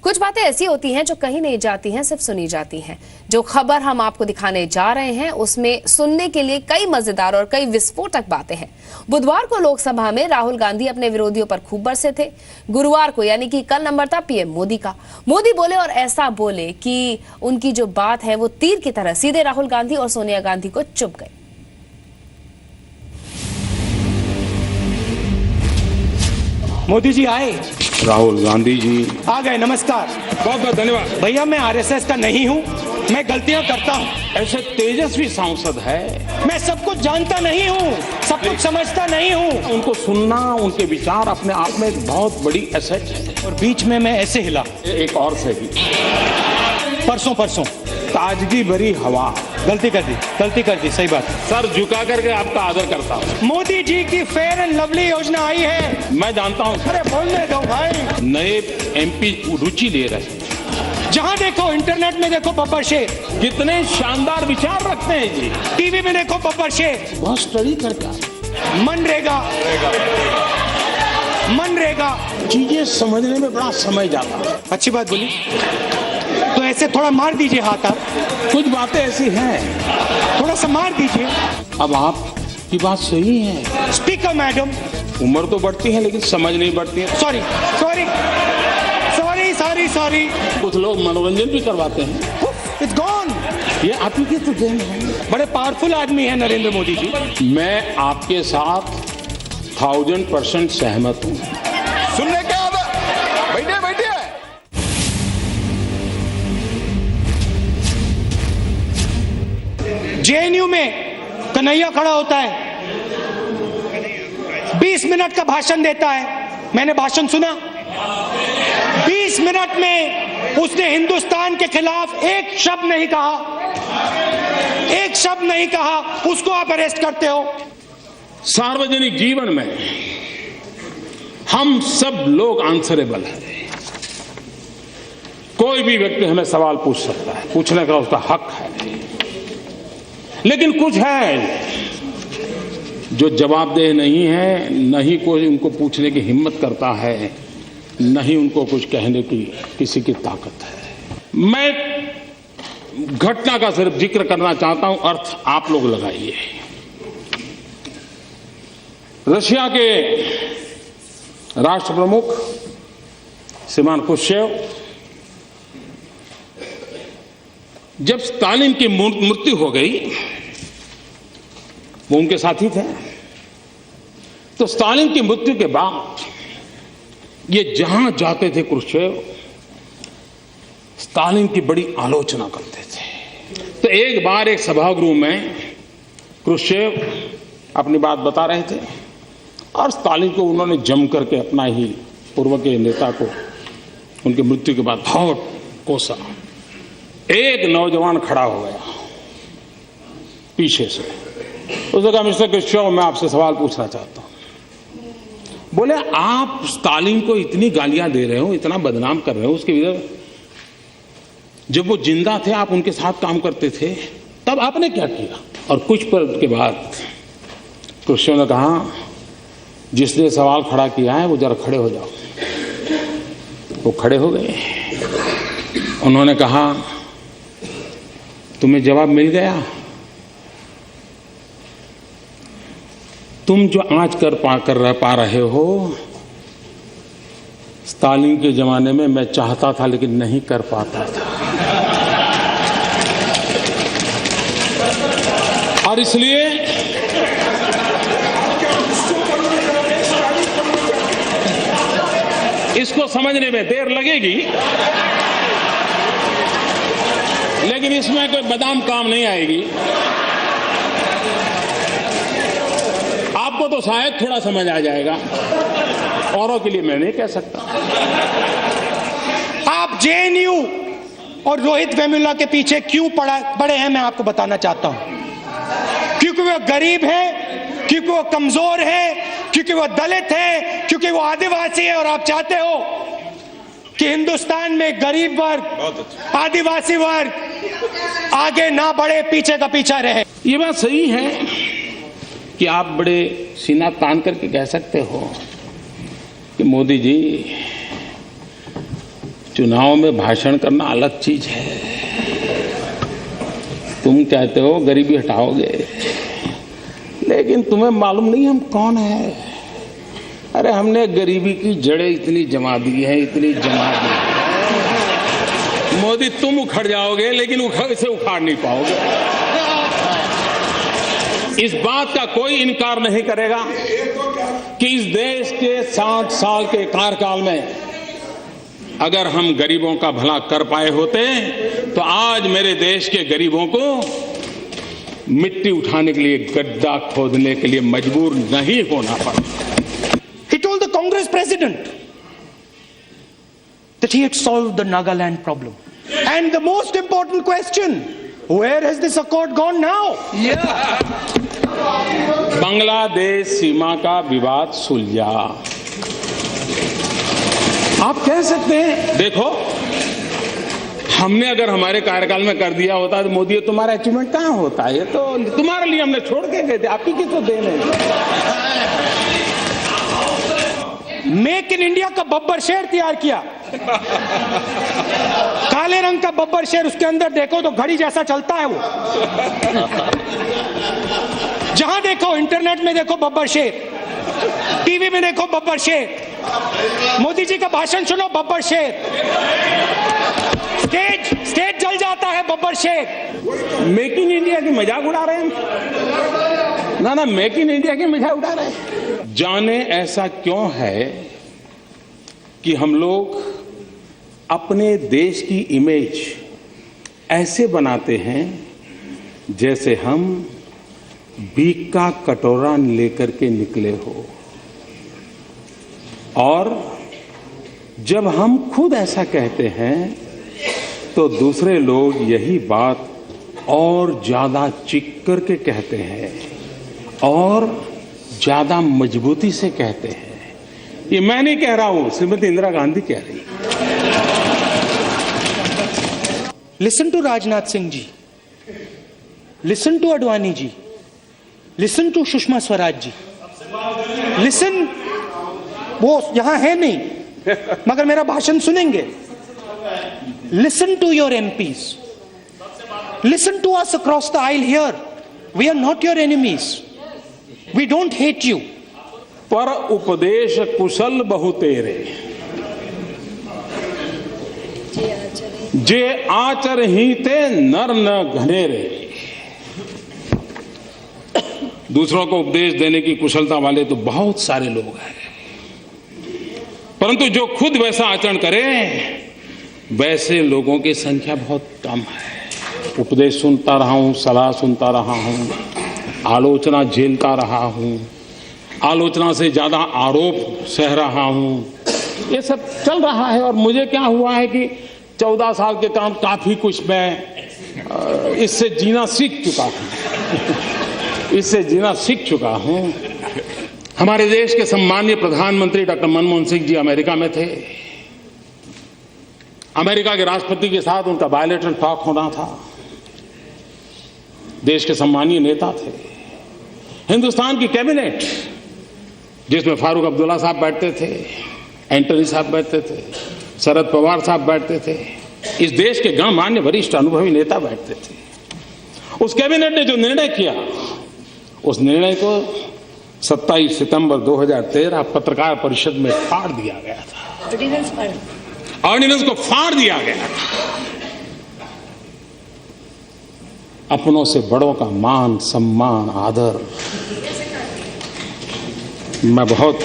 कुछ बातें ऐसी होती हैं जो कहीं नहीं जाती हैं, सिर्फ सुनी जाती हैं। जो खबर हम आपको दिखाने जा रहे हैं उसमें सुनने के लिए कई मजेदार और कई विस्फोटक बातें हैं। बुधवार को लोकसभा में राहुल गांधी अपने विरोधियों पर खूब बरसे थे। गुरुवार को यानी कि कल नंबर था पीएम मोदी का। मोदी बोले और ऐसा बोले कि उनकी जो बात है वो तीर की तरह सीधे राहुल गांधी और सोनिया गांधी को चुभ गई। मोदी जी आए, राहुल गांधी जी आ गए। नमस्कार, बहुत बहुत धन्यवाद। भैया मैं आरएसएस का नहीं हूँ, मैं गलतियाँ करता हूँ। ऐसे तेजस्वी सांसद है, मैं सब कुछ जानता नहीं हूँ, सब कुछ समझता नहीं हूँ। उनको सुनना, उनके विचार अपने आप में एक बहुत बड़ी एसेट है। और बीच में मैं ऐसे हिला, एक और सही, परसों ताजगी भरी हवा। गलती कर दी, सही बात है। सर झुका करके आपका आदर करता हूँ। मोदी जी की फेयर एंड लवली योजना आई है। मैं जानता हूँ। अरे बोलने दो भाई। नए एमपी रुचि ले रहे हैं। जहाँ देखो, इंटरनेट में देखो बब्बर शेख, कितने शानदार विचार रखते हैं जी। टीवी में देखो बब्बर शेख, बहुत स्टडी करके मनरेगा चीजें समझने में बड़ा समय जाता है। अच्छी बात बोली, तो ऐसे थोड़ा मार दीजिए हाथ। आप कुछ बातें ऐसी हैं, थोड़ा सा मार दीजिए। अब आपकी बात सही है। स्पीकर मैडम, उम्र तो बढ़ती है लेकिन समझ नहीं बढ़ती है। सॉरी। कुछ लोग मनोरंजन भी करवाते हैं। It's gone. ये आप ही की तो देन है। बड़े पावरफुल आदमी है नरेंद्र मोदी जी। मैं आपके साथ 1000% सहमत हूँ। सुनने क्या आता? बैठिए। जेएनयू में कन्हैया खड़ा होता है, 20 मिनट का भाषण देता है। मैंने भाषण सुना। 20 मिनट में उसने हिंदुस्तान के खिलाफ एक शब्द नहीं कहा। उसको आप अरेस्ट करते हो। सार्वजनिक जीवन में हम सब लोग आंसरेबल हैं। कोई भी व्यक्ति हमें सवाल पूछ सकता है, पूछने का उसका हक है। लेकिन कुछ है जो जवाबदेह नहीं है, नहीं कोई उनको पूछने की हिम्मत करता है, नहीं उनको कुछ कहने की किसी की ताकत है। मैं घटना का सिर्फ जिक्र करना चाहता हूं, अर्थ आप लोग लगाइए। रशिया के राष्ट्र प्रमुख श्रीमान क्रुश्चेव जब स्टालिन की मृत्यु हो गई, वो उनके साथी थे, तो स्टालिन की मृत्यु के बाद ये जहां जाते थे क्रुश्चेव, स्टालिन की बड़ी आलोचना करते थे। तो एक बार एक सभागृह में क्रुश्चेव अपनी बात बता रहे थे और स्टालिन को उन्होंने जम करके अपना ही पूर्व के नेता को उनकी मृत्यु के बाद बहुत कोसा। एक नौजवान खड़ा हो गया पीछे से, उसने कहा, मिस्टर क्रुश्चेव, मैं आपसे सवाल पूछना चाहता हूं। बोले, आप स्टालिन को इतनी गालियां दे रहे हो, इतना बदनाम कर रहे हो, उसके विरुद्ध जब वो जिंदा थे आप उनके साथ काम करते थे, तब आपने क्या किया? और कुछ पल के बाद क्रुश्चेव ने कहा, जिसने सवाल खड़ा किया है वो जरा खड़े हो जाओ। वो खड़े हो गए। उन्होंने कहा, तुम्हें जवाब मिल गया? तुम जो आज कर पा रहे हो, स्टालिन के जमाने में मैं चाहता था लेकिन नहीं कर पाता था। और इसलिए इसको समझने में देर लगेगी, लेकिन इसमें कोई बादाम काम नहीं आएगी। आपको तो शायद थोड़ा समझ आ जाएगा, औरों के लिए मैं नहीं कह सकता। आप जेएनयू और रोहित वेमुला के पीछे क्यों पड़े हैं, मैं आपको बताना चाहता हूं। क्योंकि वो गरीब है, क्योंकि वो कमजोर है, क्योंकि वो दलित है, क्योंकि वो आदिवासी है। और आप चाहते हो कि हिंदुस्तान में गरीब वर्ग, आदिवासी वर्ग आगे ना बढ़े, पीछे का पीछा रहे। ये बात सही है कि आप बड़े सीना तान करके कह सकते हो कि मोदी जी चुनाव में भाषण करना अलग चीज है। तुम कहते हो गरीबी हटाओगे, लेकिन तुम्हें मालूम नहीं हम कौन है। अरे हमने गरीबी की जड़ें इतनी जमा दी है, इतनी जमा दी है। मोदी तुम उखड़ जाओगे, लेकिन इसे उखाड़ नहीं पाओगे। इस बात का कोई इनकार नहीं करेगा कि इस देश के 60 साल के कार्यकाल में अगर हम गरीबों का भला कर पाए होते तो आज मेरे देश के गरीबों को मिट्टी उठाने के लिए, गड्ढा खोदने के लिए मजबूर नहीं होना पड़ा। He told the Congress president that he had solved the Nagaland problem. And the most important question, where has this accord gone now? Bangladesh सीमा का विवाद सुलझा। आप कह सकते हैं देखो, हमने अगर हमारे कार्यकाल में कर दिया होता तो मोदी तुम्हारा अचीवमेंट कहां होता है? ये तो तुम्हारे लिए हमने छोड़ के गए थे, आप ही की तो देन है। मेक इन इंडिया का बब्बर शेर तैयार किया, काले रंग का बब्बर शेर, उसके अंदर देखो तो घड़ी जैसा चलता है वो। जहां देखो, इंटरनेट में देखो बब्बर शेर, टीवी में देखो बब्बर शेर, मोदी जी का भाषण सुनो बब्बर शेर, स्टेज जल जाता है बब्बर शेर। मेक इन इंडिया की मजाक उड़ा रहे हैं ना, मेक इन इंडिया की मजाक उड़ा रहे हैं। जाने ऐसा क्यों है कि हम लोग अपने देश की इमेज ऐसे बनाते हैं जैसे हम भीख का कटोरा लेकर के निकले हो, और जब हम खुद ऐसा कहते हैं तो दूसरे लोग यही बात और ज्यादा चीख करके कहते हैं और ज्यादा मजबूती से कहते हैं। ये मैं नहीं कह रहा हूं, श्रीमती इंदिरा गांधी कह रही। Listen to Rajnath Singh ji, listen to Advani ji, listen to Sushma Swaraj ji, listen, वो यहां है नहीं मगर मेरा भाषण सुनेंगे। Listen to your MPs, listen to us across the aisle here, we are not your enemies, we don't hate you. पर उपदेश कुशल बहु तेरे, जे आचर ही ते नर न घनेरे। दूसरों को उपदेश देने की कुशलता वाले तो बहुत सारे लोग हैं, परंतु जो खुद वैसा आचरण करे वैसे लोगों की संख्या बहुत कम है। उपदेश सुनता रहा हूं, सलाह सुनता रहा हूं, आलोचना झेलता रहा हूं, आलोचना से ज्यादा आरोप सह रहा हूं, ये सब चल रहा है। और मुझे क्या हुआ है कि 14 साल के काम काफी कुछ मैं इससे जीना सीख चुका हूं, इससे जीना सीख चुका हूं। हमारे देश के सम्मानीय प्रधानमंत्री डॉक्टर मनमोहन सिंह जी अमेरिका में थे। अमेरिका के राष्ट्रपति के साथ उनका बायलैटरल टॉक होना था। देश के सम्मानीय नेता थे। हिंदुस्तान की कैबिनेट, जिसमें फारूक अब्दुल्ला साहब बैठते थे, एंटनी साहब बैठते थे, शरद पवार साहब बैठते थे, इस देश के गणमान्य वरिष्ठ अनुभवी नेता बैठते थे। उस कैबिनेट ने जो निर्णय किया, उस निर्णय को 27 सितंबर 2013 पत्रकार परिषद में फाड़ दिया गया था। ऑर्डिनेंस को फाड़ दिया गया। अपनों से बड़ों का मान, सम्मान, आदर। मैं बहुत